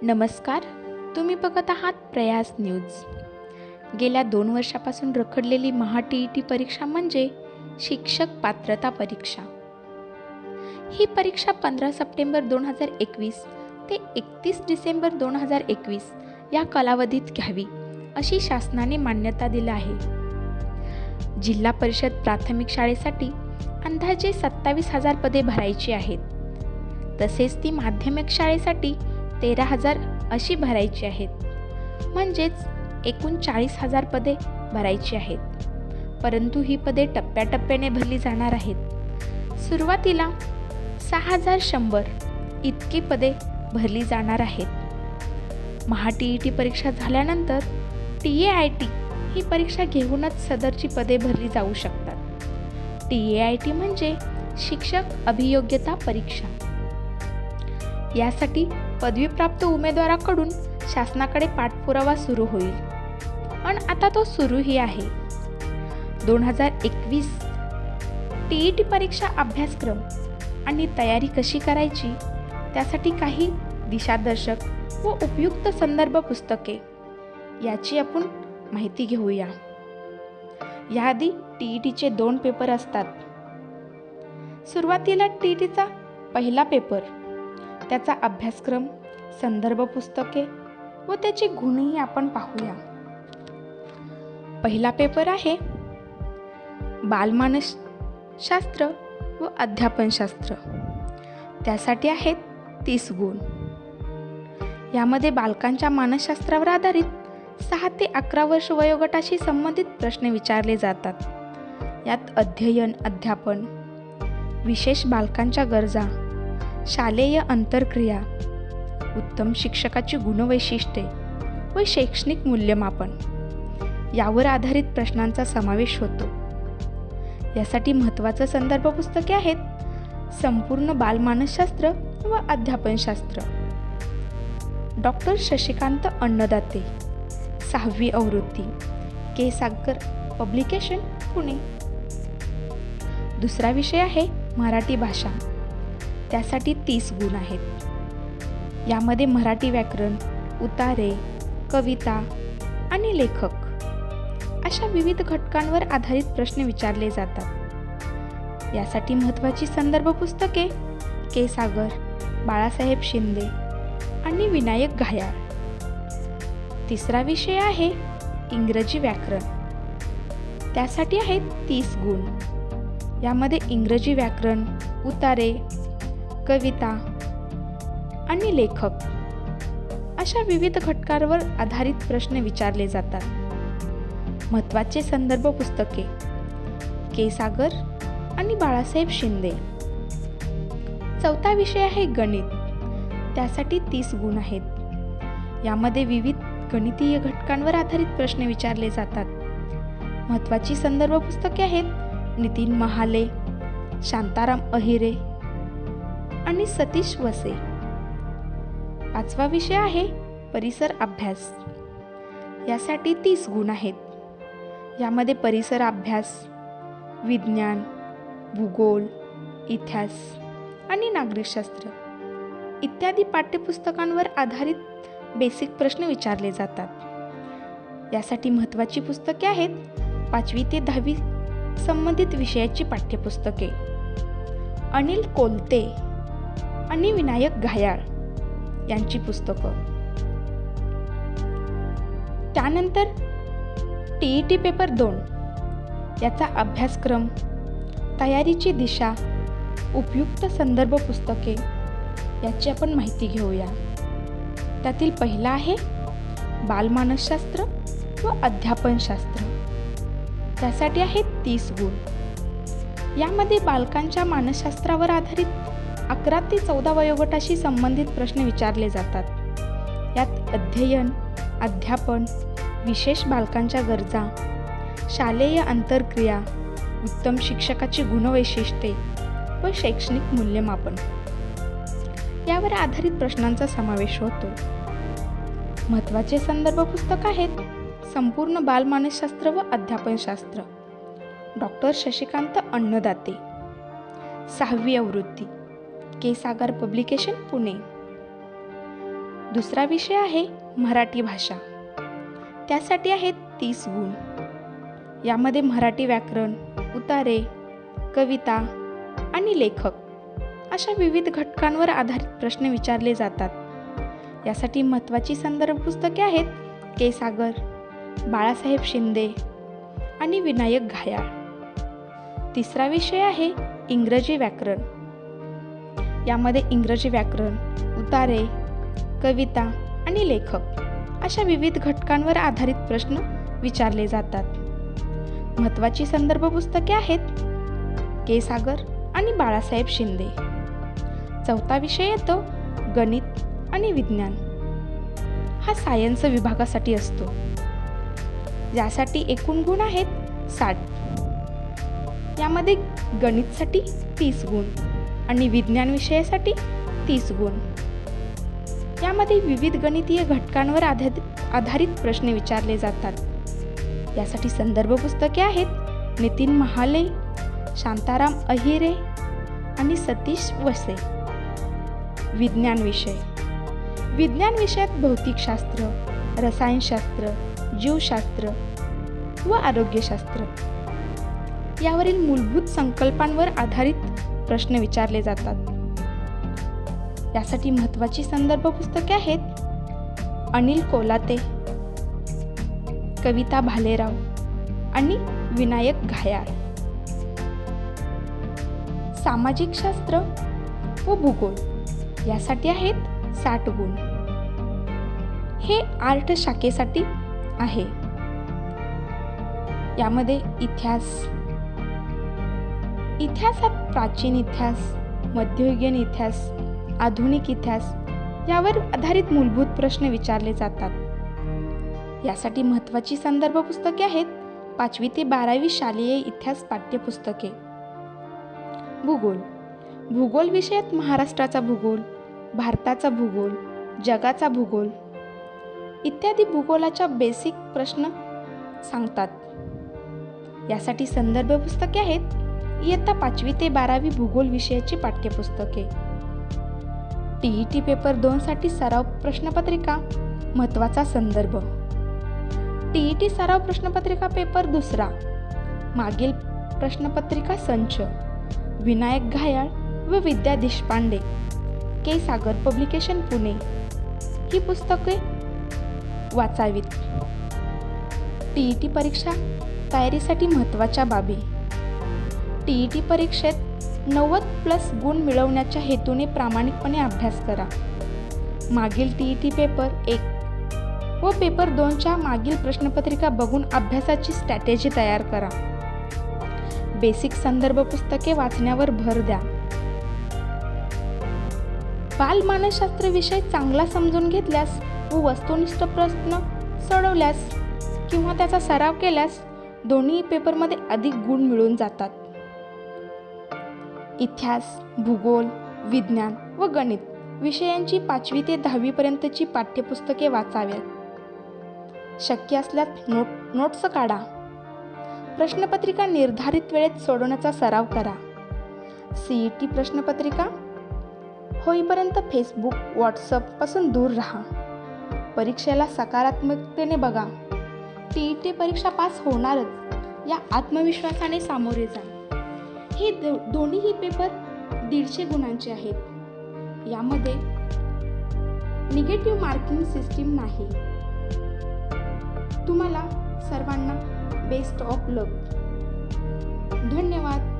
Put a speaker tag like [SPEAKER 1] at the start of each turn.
[SPEAKER 1] नमस्कार, तुम्ही बघत आहात प्रयास न्यूज. गेल्या 2 वर्षापासून रखडलेली महा-TET परीक्षा म्हणजे शिक्षक पात्रता परीक्षा. ही परीक्षा 15 सप्टेंबर 2021 ते 31 डिसेंबर 2021 या कालावधीत घ्यावी अशी शासनाने मान्यता दिली आहे. जिल्हा परिषद प्राथमिक शाळेसाठी अंदाजे 27,000 पदे भरायची आहेत. तसेच ती माध्यमिक शाळेसाठी 13,000 अशी भरायची आहेत. म्हणजेच एकूण 40,000 पदे भरायची आहेत. परंतु ही पदे टप्प्याटप्प्याने भरली जाणार आहेत. सुरुवातीला 6,100 इतकी पदे भरली जाणार आहेत. महा-TET परीक्षा झाल्यानंतर TAIT ही परीक्षा घेऊनच सदरची पदे भरली जाऊ शकतात. TAIT म्हणजे शिक्षक अभियोग्यता परीक्षा. यासाठी पदवीप्राप्त उमेदवाराकडून शासनाकडे पाठपुरावा सुरू होईल आणि आता तो सुरूही आहे. 2021 TET परीक्षा अभ्यासक्रम आणि तयारी कशी करायची त्यासाठी काही दिशादर्शक व उपयुक्त संदर्भ पुस्तके याची आपण माहिती घेऊया. याआधी TETचे 2 पेपर असतात. सुरुवातीला TETचा पहिला पेपर, त्याचा अभ्यासक्रम, संदर्भ पुस्तके व त्याचे गुणही आपण पाहूया. पहिला पेपर आहे बालमानसशास्त्र व अध्यापनशास्त्र. त्यासाठी आहेत 30 गुण. यामध्ये बालकांच्या मानसशास्त्रावर आधारित 6 ते 11 वर्ष वयोगटाशी संबंधित प्रश्न विचारले जातात. यात अध्ययन, अध्यापन, विशेष बालकांच्या गरजा, शालेय अंतरक्रिया, उत्तम शिक्षकाची गुणवैशिष्ट्ये व शैक्षणिक मूल्यमापन यावर आधारित प्रश्नांचा समावेश होतो. यासाठी महत्त्वाचं संदर्भ पुस्तके आहेत संपूर्ण बालमानसशास्त्र व अध्यापनशास्त्र, डॉक्टर शशिकांत अन्नदाते, 6वी आवृत्ती, के. सागर पब्लिकेशन, पुणे. दुसरा विषय आहे मराठी भाषा. त्यासाठी 30 गुण आहेत. यामध्ये मराठी व्याकरण, उतारे, कविता आणि लेखक अशा विविध घटकांवर आधारित प्रश्न विचारले जातात. यासाठी महत्त्वाची संदर्भ पुस्तके के. सागर, बाळासाहेब शिंदे आणि विनायक घायाळ. तिसरा विषय आहे इंग्रजी व्याकरण. त्यासाठी आहेत 30 गुण. यामध्ये इंग्रजी व्याकरण, उतारे, कविता आणि लेखक अशा विविध घटकांवर आधारित प्रश्न विचारले जातात. महत्त्वाचे संदर्भ पुस्तके के. सागर आणि बाळासाहेब शिंदे. चौथा विषय आहे गणित. त्यासाठी 30 गुण आहेत. यामध्ये विविध गणितीय घटकांवर आधारित प्रश्न विचारले जातात. महत्त्वाची संदर्भ पुस्तके आहेत नितीन महाले, शांताराम अहिरे आणि सतीश वसे. पाचवा विषय आहे परिसर अभ्यास. यासाठी 30 गुण आहेत. यामध्ये परिसर अभ्यास, विज्ञान, भूगोल, इतिहास आणि नागरिकशास्त्र इत्यादी पाठ्यपुस्तकांवर आधारित बेसिक प्रश्न विचारले जातात. यासाठी महत्त्वाची पुस्तके आहेत 5वी ते 10वी संबंधित विषयाची पाठ्यपुस्तके, अनिल कोलते आणि विनायक घायाळ यांची पुस्तकं. त्यानंतर TET पेपर 2 याचा अभ्यासक्रम, तयारीची दिशा, उपयुक्त संदर्भ पुस्तके याची आपण माहिती घेऊया. त्यातील पहिला आहे बालमानसशास्त्र व अध्यापनशास्त्र. त्यासाठी आहेत 30 गुण. यामध्ये बालकांच्या मानसशास्त्रावर आधारित 11 ते 14 वयोगटाशी संबंधित प्रश्न विचारले जातात. यात अध्ययन, अध्यापन, विशेष बालकांच्या गरजा, शालेय अंतरक्रिया, उत्तम शिक्षकाची गुणवैशिष्ट्ये व शैक्षणिक मूल्यमापन यावर आधारित प्रश्नांचा समावेश होतो. महत्त्वाचे संदर्भ पुस्तक आहेत संपूर्ण बालमानसशास्त्र व अध्यापनशास्त्र, डॉक्टर शशिकांत अन्नदाते, 6वी आवृत्ती, के. सागर पब्लिकेशन, पुणे. दुसरा विषय आहे मराठी भाषा. त्यासाठी आहेत 30 गुण. यामध्ये मराठी व्याकरण, उतारे, कविता आणि लेखक अशा विविध घटकांवर आधारित प्रश्न विचारले जातात. यासाठी महत्त्वाची संदर्भ पुस्तके आहेत के. बाळासाहेब शिंदे आणि विनायक घायाळ. तिसरा विषय आहे इंग्रजी व्याकरण. यामध्ये इंग्रजी व्याकरण, उतारे, कविता आणि लेखक अशा विविध घटकांवर आधारित प्रश्न विचारले जातात. महत्त्वाची संदर्भ पुस्तके आहेत के. आणि बाळासाहेब शिंदे. चौथा विषय येतो गणित आणि विज्ञान. हा सायन्स विभागासाठी असतो. यासाठी एकूण गुण आहेत 60. यामध्ये गणितसाठी 30 गुण आणि विज्ञान विषयासाठी 30 गुण. यामध्ये विविध गणितीय घटकांवर आधारित प्रश्न विचारले जातात. यासाठी संदर्भ पुस्तके आहेत नितीन महाले, शांताराम अहिरे आणि सतीश वसे. विज्ञान विषय. विज्ञान विषयात भौतिकशास्त्र, रसायनशास्त्र, जीवशास्त्र व आरोग्यशास्त्र यावरील मूलभूत संकल्पांवर आधारित प्रश्न विचारले जातात. यासाठी महत्त्वाची संदर्भ पुस्तके आहेत अनिल कोलाते, कविता भालेराव आणि विनायक घायाळ. सामाजिक शास्त्र व भूगोल यासाठी आहेत 60 गुण. हे आर्ट शाखेसाठी आहे. यामध्ये इतिहासात प्राचीन इतिहास, मध्ययुगीन इतिहास, आधुनिक इतिहास यावर आधारित मूलभूत प्रश्न विचारले जातात. यासाठी महत्त्वाची संदर्भ पुस्तके आहेत 5वी ते 12वी शालेय इतिहास पाठ्यपुस्तके. भूगोल. भूगोल विषयात महाराष्ट्राचा भूगोल, भारताचा भूगोल, जगाचा भूगोल इत्यादी भूगोलाच्या बेसिक प्रश्न सांगतात. यासाठी संदर्भ पुस्तके आहेत इयत्ता 5वी ते 12वी भूगोल विषयाची पाठ्यपुस्तके. TET पेपर 2 साठी सराव प्रश्नपत्रिका महत्त्वाचा संदर्भ. TET सराव प्रश्नपत्रिका पेपर 2 मागील प्रश्नपत्रिका संच विनायक घायाळ व विद्या देशपांडे, के. पब्लिकेशन पुणे ही पुस्तके वाचावीत. TET परीक्षा तयारीसाठी महत्त्वाच्या बाबी. TET परीक्षेत 90+ गुण मिळवण्याच्या हेतूने प्रामाणिकपणे अभ्यास करा. मागील TET पेपर 1 व पेपर 2च्या मागील प्रश्नपत्रिका बघून अभ्यासाची स्ट्रॅटेजी तयार करा. बेसिक संदर्भ पुस्तके वाचण्यावर भर द्या. बालमानसशास्त्र विषय चांगला समजून घेतल्यास व वस्तुनिष्ठ प्रश्न सोडवल्यास किंवा त्याचा सराव केल्यास दोन्ही पेपरमध्ये अधिक गुण मिळून जातात. इतिहास, भूगोल, विज्ञान व गणित विषयांची 5वी ते 10वी पर्यंतची पाठ्यपुस्तके वाचाव्यात. शक्य असल्यास नोट्स काढा. प्रश्नपत्रिका निर्धारित वेळेत सोडवण्याचा सराव करा. CET प्रश्नपत्रिका होईपर्यंत फेसबुक, व्हॉट्सअपपासून दूर राहा. परीक्षेला सकारात्मकतेने बघा. TET परीक्षा पास होणारच या आत्मविश्वासाने सामोरे जा. हे दोन्हीही पेपर 150 गुणांचे आहेत. यामध्ये निगेटिव्ह मार्किंग सिस्टीम नाही. तुम्हाला सर्वांना बेस्ट ऑफ लक. धन्यवाद.